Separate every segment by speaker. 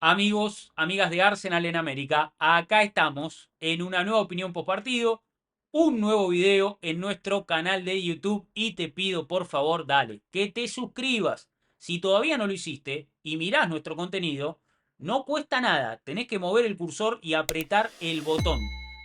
Speaker 1: Amigos, amigas de Arsenal en América, acá estamos en una nueva opinión post partido, un nuevo video en nuestro canal de YouTube y te pido por favor, dale, que te suscribas. Si todavía no lo hiciste y mirás nuestro contenido, no cuesta nada, tenés que mover el cursor y apretar el botón.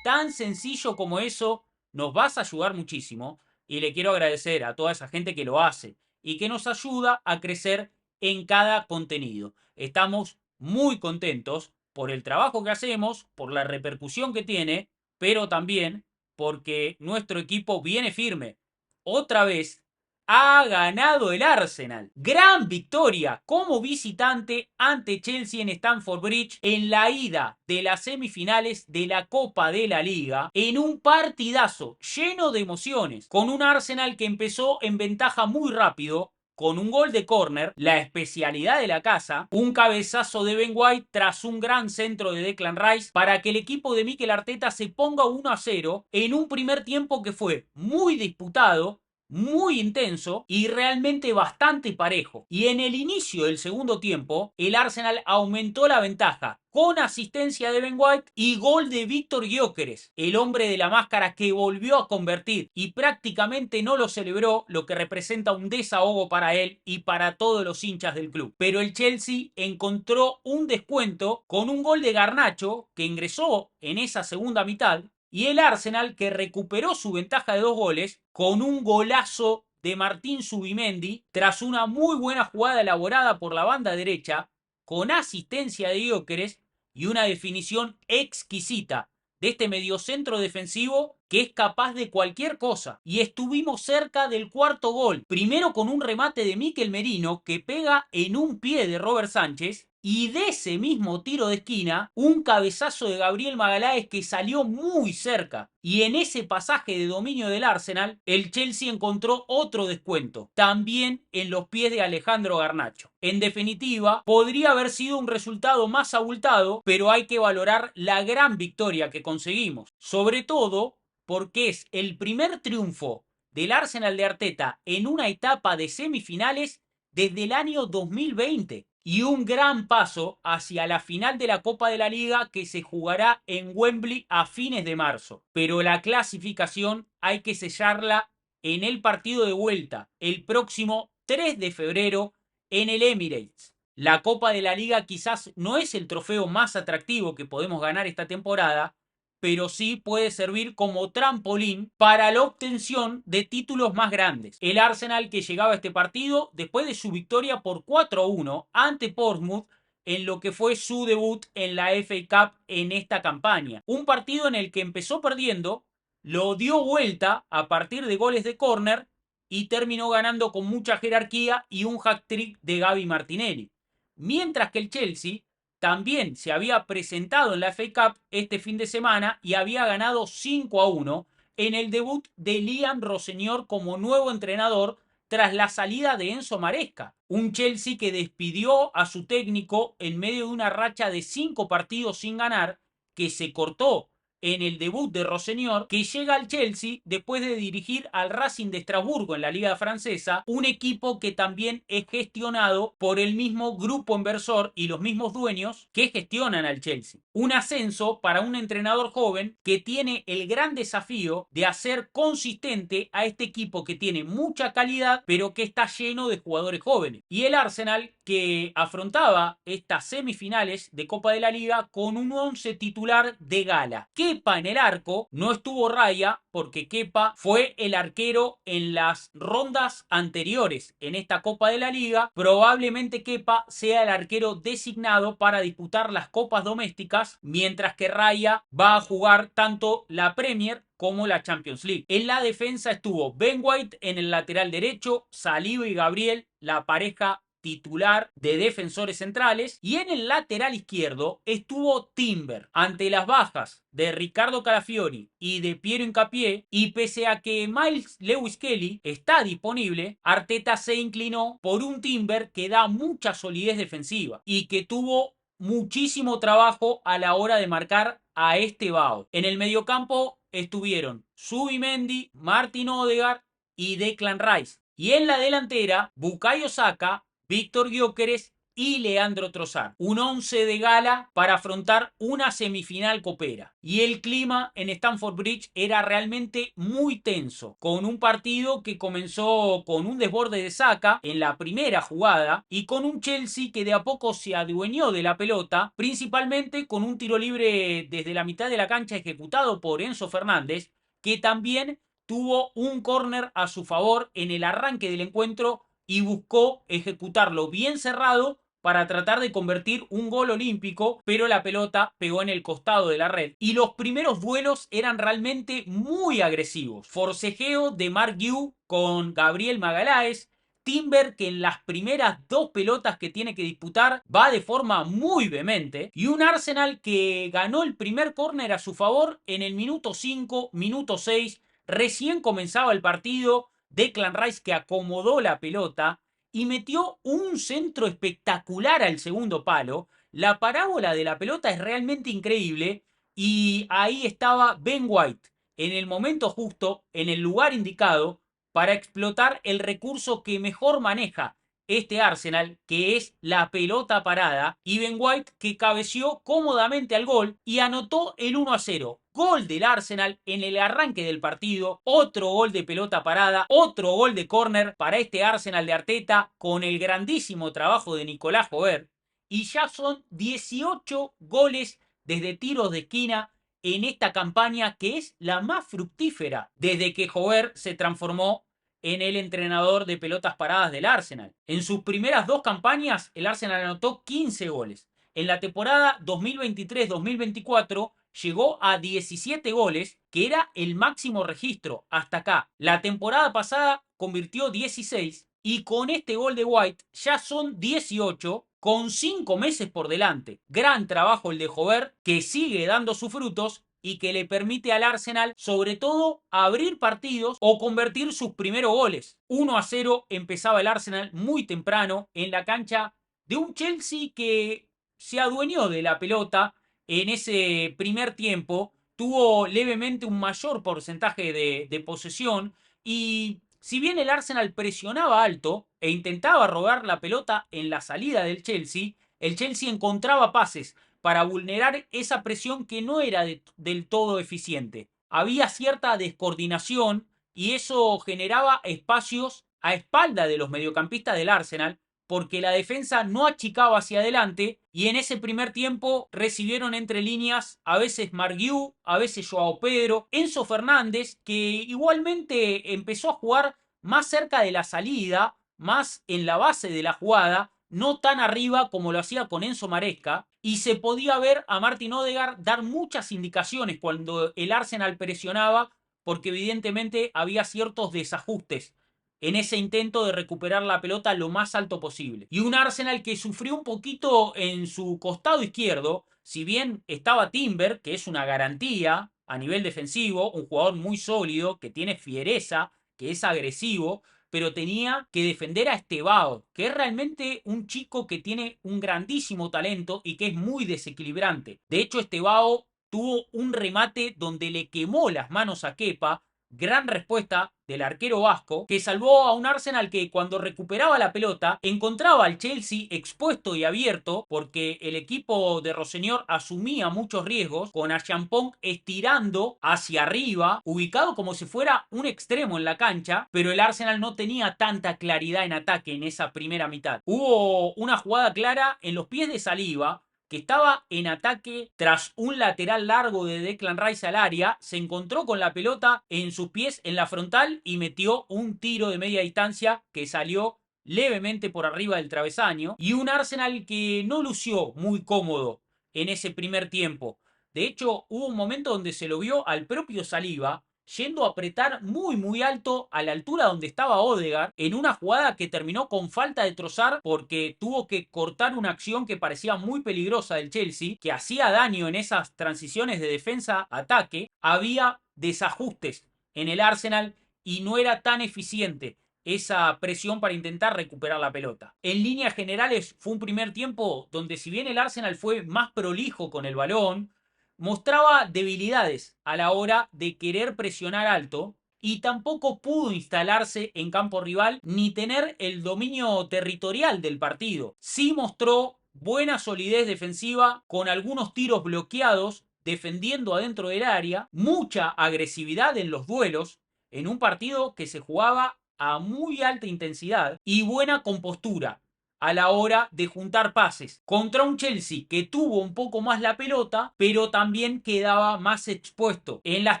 Speaker 1: Tan sencillo como eso, nos vas a ayudar muchísimo y le quiero agradecer a toda esa gente que lo hace y que nos ayuda a crecer en cada contenido. Estamos muy contentos por el trabajo que hacemos, por la repercusión que tiene, pero también porque nuestro equipo viene firme. Otra vez ha ganado el Arsenal. Gran victoria como visitante ante Chelsea en Stamford Bridge en la ida de las semifinales de la Copa de la Liga en un partidazo lleno de emociones, con un Arsenal que empezó en ventaja muy rápido, con un gol de córner, la especialidad de la casa, un cabezazo de Ben White tras un gran centro de Declan Rice para que el equipo de Mikel Arteta se ponga 1-0 en un primer tiempo que fue muy disputado, muy intenso y realmente bastante parejo. Y en el inicio del segundo tiempo, el Arsenal aumentó la ventaja con asistencia de Ben White y gol de Víctor Gyökeres, el hombre de la máscara que volvió a convertir y prácticamente no lo celebró, lo que representa un desahogo para él y para todos los hinchas del club. Pero el Chelsea encontró un descuento con un gol de Garnacho que ingresó en esa segunda mitad y el Arsenal que recuperó su ventaja de 2 goles con un golazo de Martín Zubimendi tras una muy buena jugada elaborada por la banda derecha con asistencia de Gyökeres y una definición exquisita de este mediocentro defensivo que es capaz de cualquier cosa. Y estuvimos cerca del cuarto gol, primero con un remate de Mikel Merino que pega en un pie de Robert Sánchez y de ese mismo tiro de esquina, un cabezazo de Gabriel Magalhães que salió muy cerca. Y en ese pasaje de dominio del Arsenal, el Chelsea encontró otro descuento, también en los pies de Alejandro Garnacho. En definitiva, podría haber sido un resultado más abultado, pero hay que valorar la gran victoria que conseguimos. Sobre todo porque es el primer triunfo del Arsenal de Arteta en una etapa de semifinales desde el año 2020 y un gran paso hacia la final de la Copa de la Liga que se jugará en Wembley a fines de marzo. Pero la clasificación hay que sellarla en el partido de vuelta el próximo 3 de febrero en el Emirates. La Copa de la Liga quizás no es el trofeo más atractivo que podemos ganar esta temporada, pero sí puede servir como trampolín para la obtención de títulos más grandes. El Arsenal que llegaba a este partido después de su victoria por 4-1 ante Portsmouth en lo que fue su debut en la FA Cup en esta campaña. Un partido en el que empezó perdiendo, lo dio vuelta a partir de goles de córner y terminó ganando con mucha jerarquía y un hat-trick de Gaby Martinelli. Mientras que el Chelsea también se había presentado en la FA Cup este fin de semana y había ganado 5-1 en el debut de Liam Rosselló como nuevo entrenador tras la salida de Enzo Maresca. Un Chelsea que despidió a su técnico en medio de una racha de 5 partidos sin ganar, que se cortó en el debut de Rosselló, que llega al Chelsea después de dirigir al Racing de Estrasburgo en la Liga Francesa, un equipo que también es gestionado por el mismo grupo inversor y los mismos dueños que gestionan al Chelsea. Un ascenso para un entrenador joven que tiene el gran desafío de hacer consistente a este equipo que tiene mucha calidad, pero que está lleno de jugadores jóvenes. Y el Arsenal que afrontaba estas semifinales de Copa de la Liga con un 11 titular de gala. Kepa en el arco, no estuvo Raya porque Kepa fue el arquero en las rondas anteriores en esta Copa de la Liga. Probablemente Kepa sea el arquero designado para disputar las copas domésticas, mientras que Raya va a jugar tanto la Premier como la Champions League. En la defensa estuvo Ben White en el lateral derecho, Saliba y Gabriel, la pareja titular de defensores centrales, y en el lateral izquierdo estuvo Timber. Ante las bajas de Ricardo Calafiori y de Piero Hincapié, y pese a que Miles Lewis Kelly está disponible, Arteta se inclinó por un Timber que da mucha solidez defensiva y que tuvo muchísimo trabajo a la hora de marcar a este Bao. En el mediocampo estuvieron Zubimendi, Martin Odegaard y Declan Rice. Y en la delantera, Bukayo Saka, Víctor Gyökeres y Leandro Trossard. Un 11 de gala para afrontar una semifinal copera. Y el clima en Stamford Bridge era realmente muy tenso, con un partido que comenzó con un desborde de Saka en la primera jugada y con un Chelsea que de a poco se adueñó de la pelota, principalmente con un tiro libre desde la mitad de la cancha ejecutado por Enzo Fernández, que también tuvo un córner a su favor en el arranque del encuentro y buscó ejecutarlo bien cerrado para tratar de convertir un gol olímpico, pero la pelota pegó en el costado de la red. Y los primeros duelos eran realmente muy agresivos. Forcejeo de Mark Yu con Gabriel Magalhães, Timber que en las primeras dos pelotas que tiene que disputar va de forma muy vehemente, y un Arsenal que ganó el primer córner a su favor en el minuto 5, minuto 6, recién comenzaba el partido, Declan Rice que acomodó la pelota y metió un centro espectacular al segundo palo. La parábola de la pelota es realmente increíble y ahí estaba Ben White en el momento justo, en el lugar indicado, para explotar el recurso que mejor maneja este Arsenal, que es la pelota parada, y Ben White que cabeció cómodamente al gol y anotó el 1-0. Gol del Arsenal en el arranque del partido, otro gol de pelota parada, otro gol de córner para este Arsenal de Arteta con el grandísimo trabajo de Nicolás Jover, y ya son 18 goles desde tiros de esquina en esta campaña que es la más fructífera desde que Jover se transformó en el entrenador de pelotas paradas del Arsenal. En sus primeras dos campañas, el Arsenal anotó 15 goles. En la temporada 2023-2024 llegó a 17 goles, que era el máximo registro hasta acá. La temporada pasada convirtió 16 y con este gol de White ya son 18 con 5 meses por delante. Gran trabajo el de Jover, que sigue dando sus frutos y que le permite al Arsenal, sobre todo, abrir partidos o convertir sus primeros goles. 1-0 empezaba el Arsenal muy temprano en la cancha de un Chelsea que se adueñó de la pelota en ese primer tiempo, tuvo levemente un mayor porcentaje de posesión y si bien el Arsenal presionaba alto e intentaba robar la pelota en la salida del Chelsea, el Chelsea encontraba pases para vulnerar esa presión que no era del todo eficiente. Había cierta descoordinación y eso generaba espacios a espalda de los mediocampistas del Arsenal porque la defensa no achicaba hacia adelante y en ese primer tiempo recibieron entre líneas a veces Marguiu, a veces Joao Pedro, Enzo Fernández, que igualmente empezó a jugar más cerca de la salida, más en la base de la jugada, no tan arriba como lo hacía con Enzo Maresca, y se podía ver a Martin Odegaard dar muchas indicaciones cuando el Arsenal presionaba, porque evidentemente había ciertos desajustes en ese intento de recuperar la pelota lo más alto posible. Y un Arsenal que sufrió un poquito en su costado izquierdo, si bien estaba Timber, que es una garantía a nivel defensivo, un jugador muy sólido, que tiene fiereza, que es agresivo, pero tenía que defender a Estevao, que es realmente un chico que tiene un grandísimo talento y que es muy desequilibrante. De hecho, Estevao tuvo un remate donde le quemó las manos a Kepa, gran respuesta del arquero vasco, que salvó a un Arsenal que cuando recuperaba la pelota encontraba al Chelsea expuesto y abierto porque el equipo de Rosselló asumía muchos riesgos con Achampong estirando hacia arriba, ubicado como si fuera un extremo en la cancha, pero el Arsenal no tenía tanta claridad en ataque en esa primera mitad. Hubo una jugada clara en los pies de Saliba, que estaba en ataque tras un lateral largo de Declan Rice al área, se encontró con la pelota en sus pies en la frontal y metió un tiro de media distancia que salió levemente por arriba del travesaño, y un Arsenal que no lució muy cómodo en ese primer tiempo. De hecho, hubo un momento donde se lo vio al propio Saliba yendo a apretar muy alto a la altura donde estaba Odegaard en una jugada que terminó con falta de Trossard porque tuvo que cortar una acción que parecía muy peligrosa del Chelsea, que hacía daño en esas transiciones de defensa-ataque. Había desajustes en el Arsenal y no era tan eficiente esa presión para intentar recuperar la pelota. En líneas generales fue un primer tiempo donde si bien el Arsenal fue más prolijo con el balón, mostraba debilidades a la hora de querer presionar alto y tampoco pudo instalarse en campo rival ni tener el dominio territorial del partido. Sí mostró buena solidez defensiva con algunos tiros bloqueados, defendiendo adentro del área, mucha agresividad en los duelos, en un partido que se jugaba a muy alta intensidad y buena compostura a la hora de juntar pases contra un Chelsea que tuvo un poco más la pelota, pero también quedaba más expuesto en las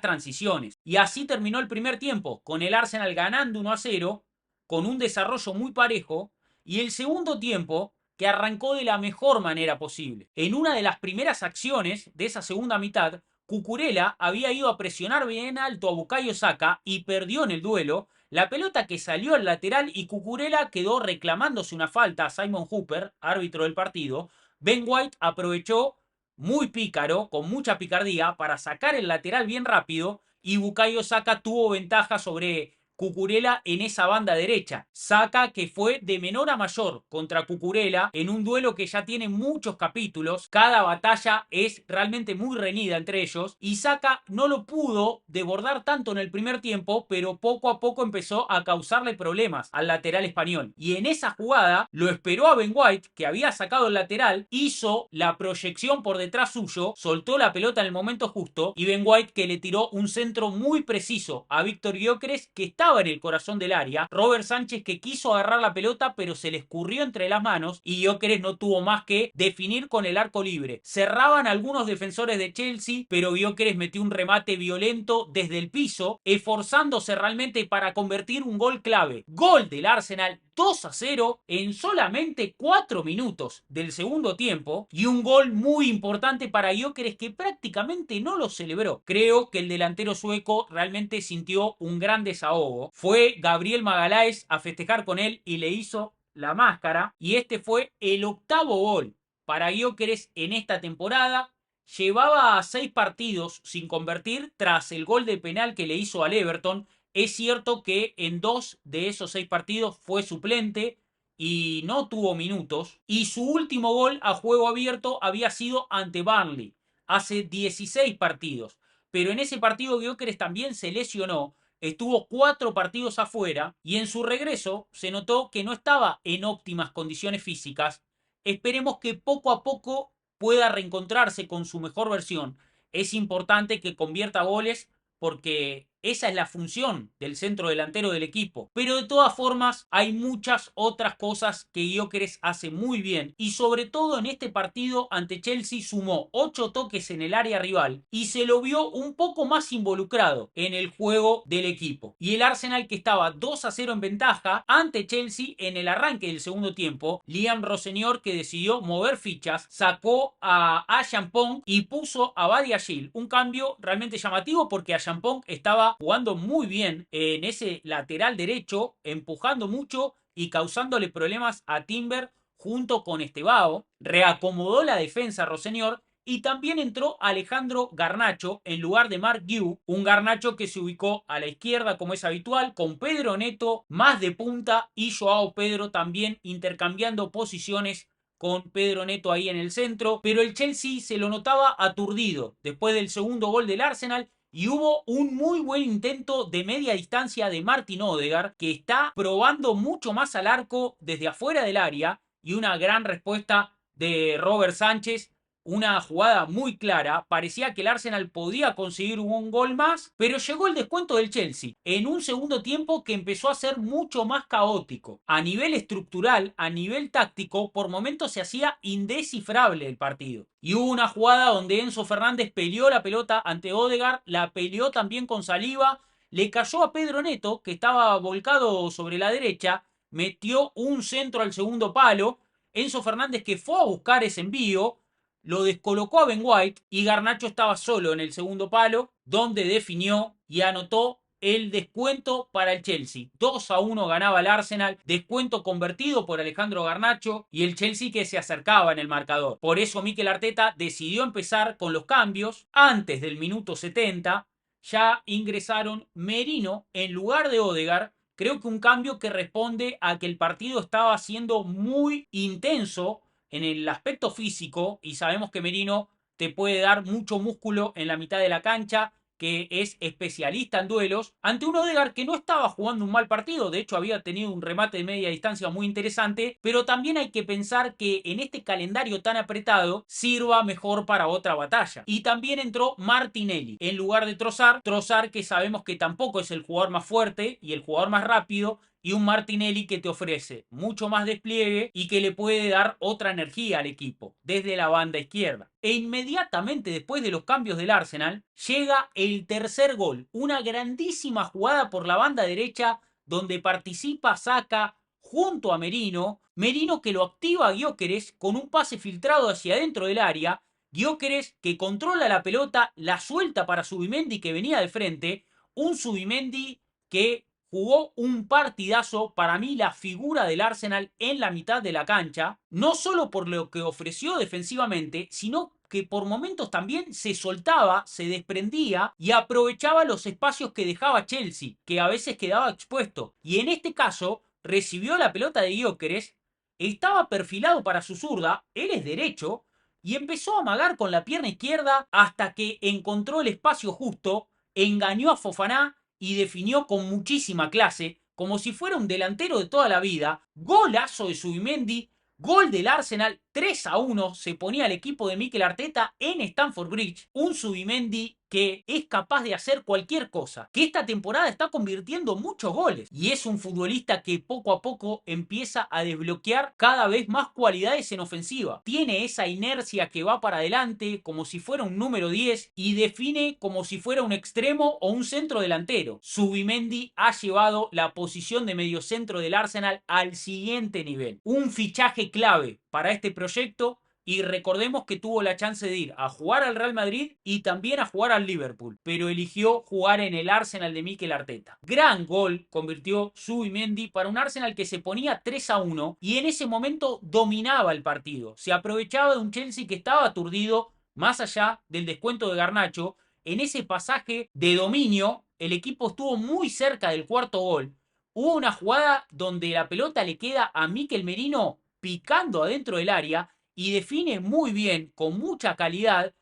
Speaker 1: transiciones. Y así terminó el primer tiempo, con el Arsenal ganando 1-0, con un desarrollo muy parejo, y el segundo tiempo que arrancó de la mejor manera posible. En una de las primeras acciones de esa segunda mitad, Cucurella había ido a presionar bien alto a Bukayo Saka y perdió en el duelo. La pelota que salió al lateral y Cucurella quedó reclamándose una falta a Simon Hooper, árbitro del partido. Ben White aprovechó muy pícaro, con mucha picardía, para sacar el lateral bien rápido y Bukayo Saka tuvo ventaja sobre Cucurella en esa banda derecha. Saka que fue de menor a mayor contra Cucurella en un duelo que ya tiene muchos capítulos. Cada batalla es realmente muy reñida entre ellos y Saka no lo pudo desbordar tanto en el primer tiempo, pero poco a poco empezó a causarle problemas al lateral español. Y en esa jugada lo esperó a Ben White, que había sacado el lateral, hizo la proyección por detrás suyo, soltó la pelota en el momento justo y Ben White que le tiró un centro muy preciso a Víctor Gyökeres, que estaba en el corazón del área. Robert Sánchez que quiso agarrar la pelota pero se le escurrió entre las manos y Gyökeres no tuvo más que definir con el arco libre. Cerraban algunos defensores de Chelsea, pero Gyökeres metió un remate violento desde el piso, esforzándose realmente para convertir un gol clave. Gol del Arsenal 2-0 en solamente 4 minutos del segundo tiempo y un gol muy importante para Gyökeres que prácticamente no lo celebró. Creo que el delantero sueco realmente sintió un gran desahogo. Fue Gabriel Magalhaes a festejar con él y le hizo la máscara y este fue el octavo gol para Gyökeres en esta temporada. Llevaba 6 partidos sin convertir tras el gol de penal que le hizo al Everton. Es cierto que en 2 de esos 6 partidos fue suplente y no tuvo minutos. Y su último gol a juego abierto había sido ante Burnley hace 16 partidos. Pero en ese partido Gyökeres también se lesionó, estuvo 4 partidos afuera y en su regreso se notó que no estaba en óptimas condiciones físicas. Esperemos que poco a poco pueda reencontrarse con su mejor versión. Es importante que convierta goles porque esa es la función del centro delantero del equipo. Pero de todas formas hay muchas otras cosas que Gyökeres hace muy bien y sobre todo en este partido ante Chelsea sumó 8 toques en el área rival y se lo vio un poco más involucrado en el juego del equipo. Y el Arsenal que estaba 2-0 en ventaja ante Chelsea en el arranque del segundo tiempo, Liam Rossenior que decidió mover fichas, sacó a Achampong y puso a Badiashile, un cambio realmente llamativo porque Achampong estaba jugando muy bien en ese lateral derecho, empujando mucho y causándole problemas a Timber junto con Estebao. Reacomodó la defensa Rossenior y también entró Alejandro Garnacho en lugar de Mark Guiu, un Garnacho que se ubicó a la izquierda como es habitual, con Pedro Neto más de punta y Joao Pedro también intercambiando posiciones con Pedro Neto ahí en el centro, pero el Chelsea se lo notaba aturdido después del segundo gol del Arsenal y hubo un muy buen intento de media distancia de Martin Odegaard, que está probando mucho más al arco desde afuera del área, y una gran respuesta de Robert Sánchez. Una jugada muy clara, parecía que el Arsenal podía conseguir un gol más, pero llegó el descuento del Chelsea en un segundo tiempo que empezó a ser mucho más caótico. A nivel estructural, a nivel táctico, por momentos se hacía indescifrable el partido. Y hubo una jugada donde Enzo Fernández peleó la pelota ante Odegaard, la peleó también con Saliba, le cayó a Pedro Neto, que estaba volcado sobre la derecha, metió un centro al segundo palo, Enzo Fernández que fue a buscar ese envío, lo descolocó a Ben White y Garnacho estaba solo en el segundo palo, donde definió y anotó el descuento para el Chelsea. 2-1 ganaba el Arsenal, descuento convertido por Alejandro Garnacho y el Chelsea que se acercaba en el marcador. Por eso Mikel Arteta decidió empezar con los cambios antes del minuto 70. Ya ingresaron Merino en lugar de Odegaard. Creo que un cambio que responde a que el partido estaba siendo muy intenso en el aspecto físico y sabemos que Merino te puede dar mucho músculo en la mitad de la cancha que es especialista en duelos, ante un Odegaard que no estaba jugando un mal partido, de hecho había tenido un remate de media distancia muy interesante, pero también hay que pensar que en este calendario tan apretado sirva mejor para otra batalla. Y también entró Martinelli en lugar de Trossard, Trossard que sabemos que tampoco es el jugador más fuerte y el jugador más rápido, y un Martinelli que te ofrece mucho más despliegue y que le puede dar otra energía al equipo desde la banda izquierda. E inmediatamente después de los cambios del Arsenal llega el tercer gol, una grandísima jugada por la banda derecha donde participa Saka junto a Merino, Merino que lo activa a Gyökeres con un pase filtrado hacia adentro del área, Gyökeres que controla la pelota, la suelta para Zubimendi que venía de frente, un Zubimendi que jugó un partidazo, para mí la figura del Arsenal en la mitad de la cancha, no solo por lo que ofreció defensivamente, sino que por momentos también se soltaba, se desprendía y aprovechaba los espacios que dejaba Chelsea, que a veces quedaba expuesto. Y en este caso, recibió la pelota de Gyökeres, estaba perfilado para su zurda, él es derecho, y empezó a amagar con la pierna izquierda hasta que encontró el espacio justo, engañó a Fofaná y definió con muchísima clase, como si fuera un delantero de toda la vida. Golazo de Zubimendi, gol del Arsenal, 3-1 se ponía el equipo de Mikel Arteta en Stamford Bridge. Un Zubimendi que es capaz de hacer cualquier cosa, que esta temporada está convirtiendo muchos goles y es un futbolista que poco a poco empieza a desbloquear cada vez más cualidades en ofensiva. Tiene esa inercia que va para adelante como si fuera un número 10 y define como si fuera un extremo o un centro delantero. Zubimendi ha llevado la posición de mediocentro del Arsenal al siguiente nivel. Un fichaje clave para este proyecto. Y recordemos que tuvo la chance de ir a jugar al Real Madrid y también a jugar al Liverpool, pero eligió jugar en el Arsenal de Mikel Arteta. Gran gol convirtió Zubimendi para un Arsenal que se ponía 3-1 y en ese momento dominaba el partido. Se aprovechaba de un Chelsea que estaba aturdido más allá del descuento de Garnacho. En ese pasaje de dominio, el equipo estuvo muy cerca del cuarto gol. Hubo una jugada donde la pelota le queda a Mikel Merino picando adentro del área y define muy bien, con mucha calidad,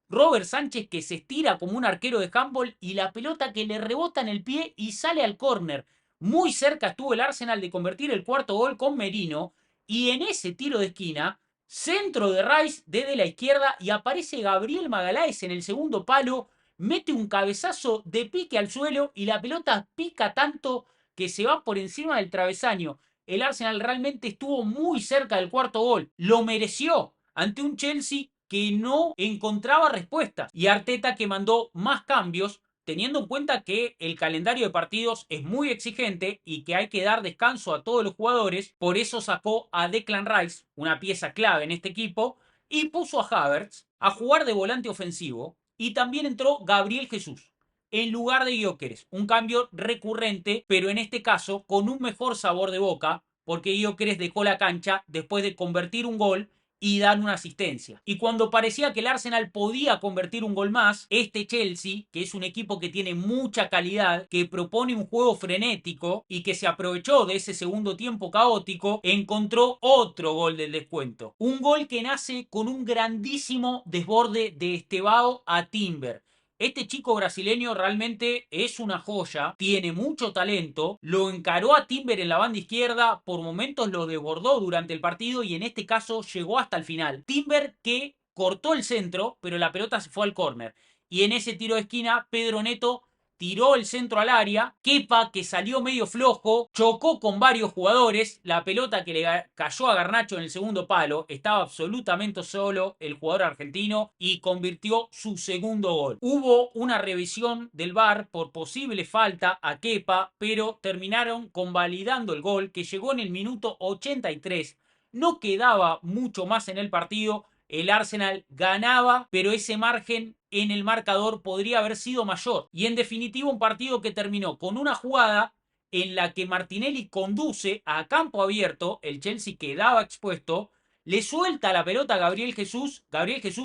Speaker 1: Robert Sánchez que se estira como un arquero de handball y la pelota que le rebota en el pie y sale al córner. Muy cerca estuvo el Arsenal de convertir el cuarto gol con Merino y en ese tiro de esquina, centro de Rice desde la izquierda y aparece Gabriel Magalhães en el segundo palo, mete un cabezazo de pique al suelo y la pelota pica tanto que se va por encima del travesaño. El Arsenal realmente estuvo muy cerca del cuarto gol. Lo mereció ante un Chelsea que no encontraba respuesta. Y Arteta que mandó más cambios, teniendo en cuenta que el calendario de partidos es muy exigente y que hay que dar descanso a todos los jugadores. Por eso sacó a Declan Rice, una pieza clave en este equipo, y puso a Havertz a jugar de volante ofensivo. Y también entró Gabriel Jesús en lugar de Gyökeres. Un cambio recurrente, pero en este caso con un mejor sabor de boca, porque Gyökeres dejó la cancha después de convertir un gol y dar una asistencia. Y cuando parecía que el Arsenal podía convertir un gol más, este Chelsea, que es un equipo que tiene mucha calidad, que propone un juego frenético y que se aprovechó de ese segundo tiempo caótico, encontró otro gol del descuento. Un gol que nace con un grandísimo desborde de Estevao a Timber. Este chico brasileño realmente es una joya, tiene mucho talento, lo encaró a Timber en la banda izquierda, por momentos lo desbordó durante el partido y en este caso llegó hasta el final. Timber que cortó el centro, pero la pelota se fue al córner. Y en ese tiro de esquina, Pedro Neto tiró el centro al área, Kepa que salió medio flojo, chocó con varios jugadores, la pelota que le cayó a Garnacho en el segundo palo, estaba absolutamente solo el jugador argentino y convirtió su segundo gol. Hubo una revisión del VAR por posible falta a Kepa, pero terminaron convalidando el gol que llegó en el minuto 83. No quedaba mucho más en el partido, el Arsenal ganaba, pero ese margen en el marcador podría haber sido mayor. Y en definitiva un partido que terminó con una jugada en la que Martinelli conduce a campo abierto, el Chelsea quedaba expuesto, le suelta la pelota a Gabriel Jesús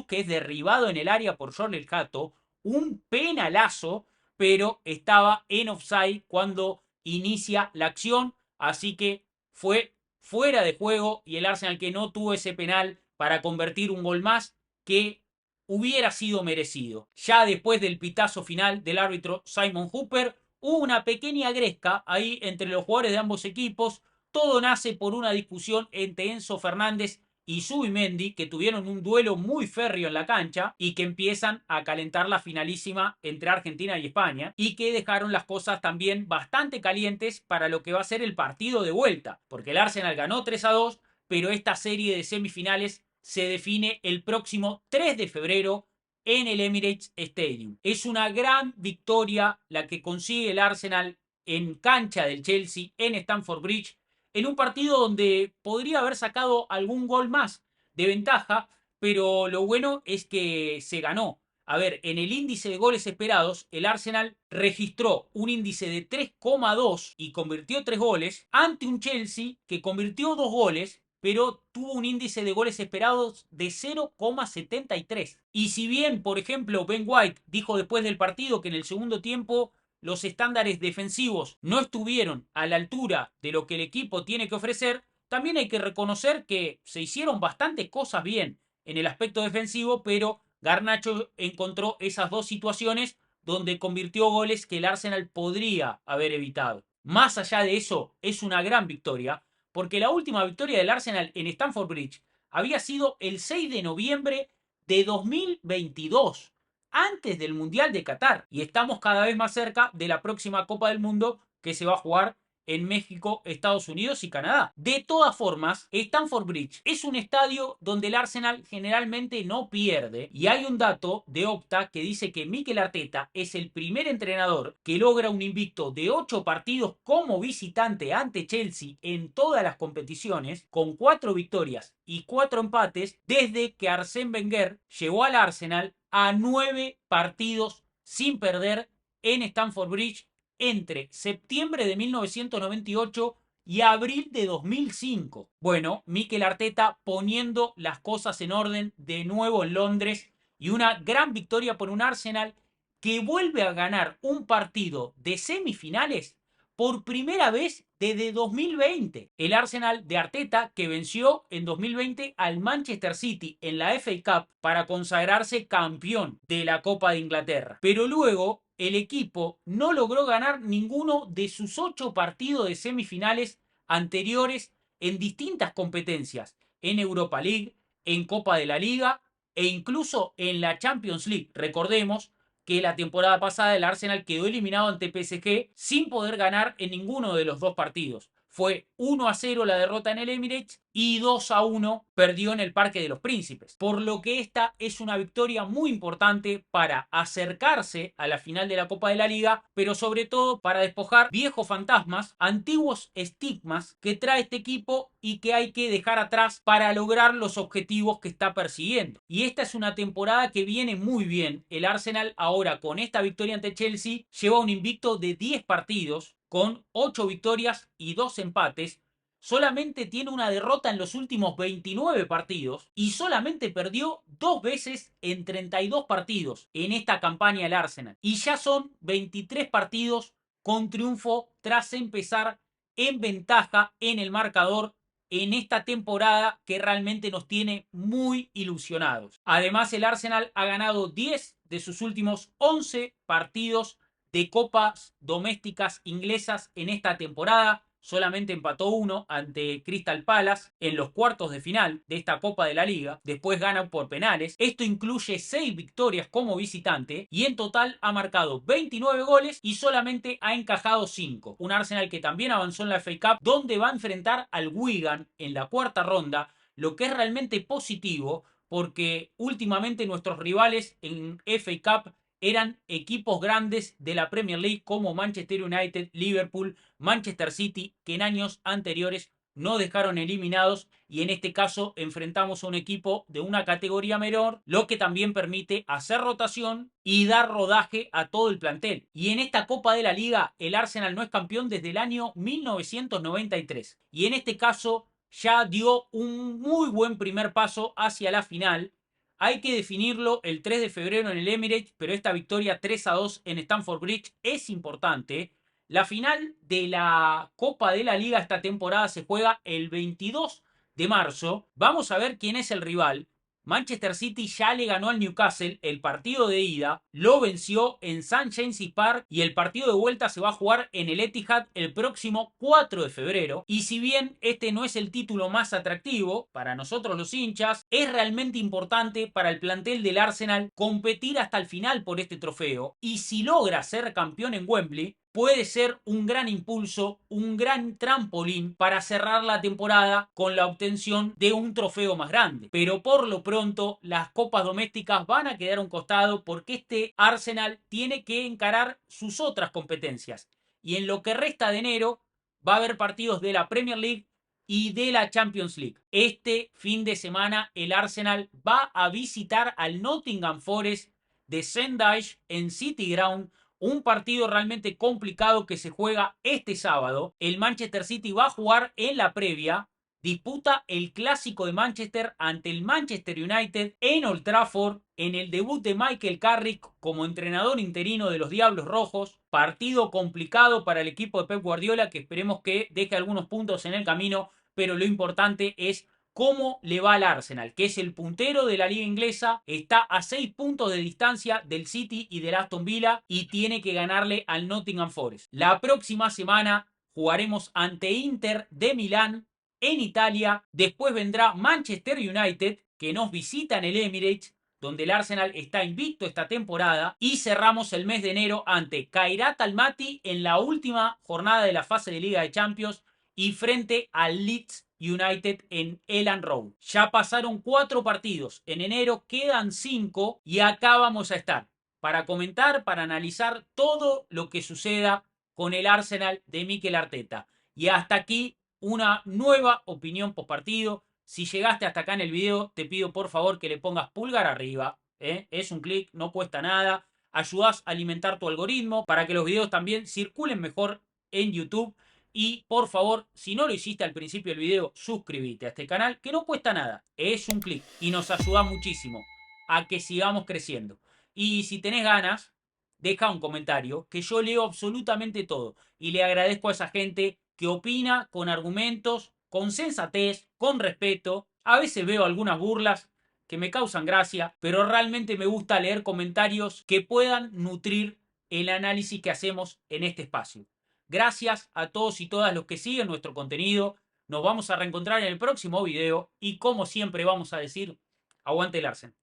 Speaker 1: que es derribado en el área por Jorge Hato, un penalazo, pero estaba en offside cuando inicia la acción, así que fue fuera de juego y el Arsenal que no tuvo ese penal para convertir un gol más, que hubiera sido merecido. Ya después del pitazo final del árbitro Simon Hooper, hubo una pequeña gresca ahí entre los jugadores de ambos equipos. Todo nace por una discusión entre Enzo Fernández y Zubimendi, que tuvieron un duelo muy férreo en la cancha y que empiezan a calentar la finalísima entre Argentina y España, y que dejaron las cosas también bastante calientes para lo que va a ser el partido de vuelta, porque el Arsenal ganó 3-2, pero esta serie de semifinales se define el próximo 3 de febrero en el Emirates Stadium. Es una gran victoria la que consigue el Arsenal en cancha del Chelsea, en Stamford Bridge, en un partido donde podría haber sacado algún gol más de ventaja, pero lo bueno es que se ganó. A ver, en el índice de goles esperados, el Arsenal registró un índice de 3,2 y convirtió 3 goles ante un Chelsea que convirtió 2 goles, pero tuvo un índice de goles esperados de 0,73. Y si bien, por ejemplo, Ben White dijo después del partido que en el segundo tiempo los estándares defensivos no estuvieron a la altura de lo que el equipo tiene que ofrecer, también hay que reconocer que se hicieron bastantes cosas bien en el aspecto defensivo, pero Garnacho encontró esas dos situaciones donde convirtió goles que el Arsenal podría haber evitado. Más allá de eso, es una gran victoria, porque la última victoria del Arsenal en Stamford Bridge había sido el 6 de noviembre de 2022, antes del Mundial de Qatar, y estamos cada vez más cerca de la próxima Copa del Mundo que se va a jugar en México, Estados Unidos y Canadá. De todas formas, Stamford Bridge es un estadio donde el Arsenal generalmente no pierde, y hay un dato de Opta que dice que Mikel Arteta es el primer entrenador que logra un invicto de 8 partidos como visitante ante Chelsea en todas las competiciones, con 4 victorias y 4 empates, desde que Arsène Wenger llevó al Arsenal a 9 partidos sin perder en Stamford Bridge entre septiembre de 1998 y abril de 2005. Bueno, Mikel Arteta poniendo las cosas en orden de nuevo en Londres, y una gran victoria por un Arsenal que vuelve a ganar un partido de semifinales por primera vez desde 2020. El Arsenal de Arteta, que venció en 2020 al Manchester City en la FA Cup para consagrarse campeón de la Copa de Inglaterra. Pero luego el equipo no logró ganar ninguno de sus 8 partidos de semifinales anteriores en distintas competencias, en Europa League, en Copa de la Liga e incluso en la Champions League. Recordemos que la temporada pasada el Arsenal quedó eliminado ante PSG sin poder ganar en ninguno de los dos partidos. Fue 1-0 la derrota en el Emirates y 2-1 perdió en el Parque de los Príncipes. Por lo que esta es una victoria muy importante para acercarse a la final de la Copa de la Liga, pero sobre todo para despojar viejos fantasmas, antiguos estigmas que trae este equipo y que hay que dejar atrás para lograr los objetivos que está persiguiendo. Y esta es una temporada que viene muy bien. El Arsenal ahora, con esta victoria ante Chelsea, lleva un invicto de 10 partidos con 8 victorias y 2 empates. Solamente tiene una derrota en los últimos 29 partidos y solamente perdió 2 veces en 32 partidos en esta campaña el Arsenal. Y ya son 23 partidos con triunfo tras empezar en ventaja en el marcador en esta temporada que realmente nos tiene muy ilusionados. Además, el Arsenal ha ganado 10 de sus últimos 11 partidos de copas domésticas inglesas en esta temporada. Solamente empató uno ante Crystal Palace en los cuartos de final de esta Copa de la Liga. Después gana por penales. Esto incluye 6 victorias como visitante y en total ha marcado 29 goles y solamente ha encajado 5. Un Arsenal que también avanzó en la FA Cup, donde va a enfrentar al Wigan en la cuarta ronda, lo que es realmente positivo porque últimamente nuestros rivales en FA Cup eran equipos grandes de la Premier League como Manchester United, Liverpool, Manchester City, que en años anteriores no dejaron eliminados, y en este caso enfrentamos a un equipo de una categoría menor, lo que también permite hacer rotación y dar rodaje a todo el plantel. Y en esta Copa de la Liga el Arsenal no es campeón desde el año 1993, y en este caso ya dio un muy buen primer paso hacia la final. Hay que definirlo el 3 de febrero en el Emirates, pero esta victoria 3-2 en Stamford Bridge es importante. La final de la Copa de la Liga esta temporada se juega el 22 de marzo. Vamos a ver quién es el rival, Manchester City ya le ganó al Newcastle el partido de ida, lo venció en St. James's Park y el partido de vuelta se va a jugar en el Etihad el próximo 4 de febrero. Y si bien este no es el título más atractivo para nosotros los hinchas, es realmente importante para el plantel del Arsenal competir hasta el final por este trofeo. Y si logra ser campeón en Wembley, puede ser un gran impulso, un gran trampolín para cerrar la temporada con la obtención de un trofeo más grande. Pero por lo pronto las copas domésticas van a quedar a un costado porque este Arsenal tiene que encarar sus otras competencias. Y en lo que resta de enero va a haber partidos de la Premier League y de la Champions League. Este fin de semana el Arsenal va a visitar al Nottingham Forest de Sendai en City Ground, un partido realmente complicado que se juega este sábado. El Manchester City va a jugar en la previa, disputa el clásico de Manchester ante el Manchester United en Old Trafford, en el debut de Michael Carrick como entrenador interino de los Diablos Rojos. Partido complicado para el equipo de Pep Guardiola, que esperemos que deje algunos puntos en el camino, pero lo importante es cómo le va al Arsenal, que es el puntero de la liga inglesa, está a 6 puntos de distancia del City y del Aston Villa y tiene que ganarle al Nottingham Forest. La próxima semana jugaremos ante Inter de Milán en Italia, después vendrá Manchester United, que nos visita en el Emirates, donde el Arsenal está invicto esta temporada, y cerramos el mes de enero ante Kairat Almaty en la última jornada de la fase de Liga de Champions y frente al Leeds United en Elland Road. Ya pasaron 4 partidos, en enero quedan 5 y acá vamos a estar para comentar, para analizar todo lo que suceda con el Arsenal de Mikel Arteta. Y hasta aquí una nueva opinión post partido. Si llegaste hasta acá en el video, te pido por favor que le pongas pulgar arriba. Es un clic, no cuesta nada. Ayudás a alimentar tu algoritmo para que los videos también circulen mejor en YouTube. Y por favor, si no lo hiciste al principio del video, suscríbete a este canal, que no cuesta nada, es un clic y nos ayuda muchísimo a que sigamos creciendo. Y si tenés ganas, deja un comentario, que yo leo absolutamente todo y le agradezco a esa gente que opina con argumentos, con sensatez, con respeto. A veces veo algunas burlas que me causan gracia, pero realmente me gusta leer comentarios que puedan nutrir el análisis que hacemos en este espacio. Gracias a todos y todas los que siguen nuestro contenido. Nos vamos a reencontrar en el próximo video y como siempre vamos a decir, aguante el Arsenal.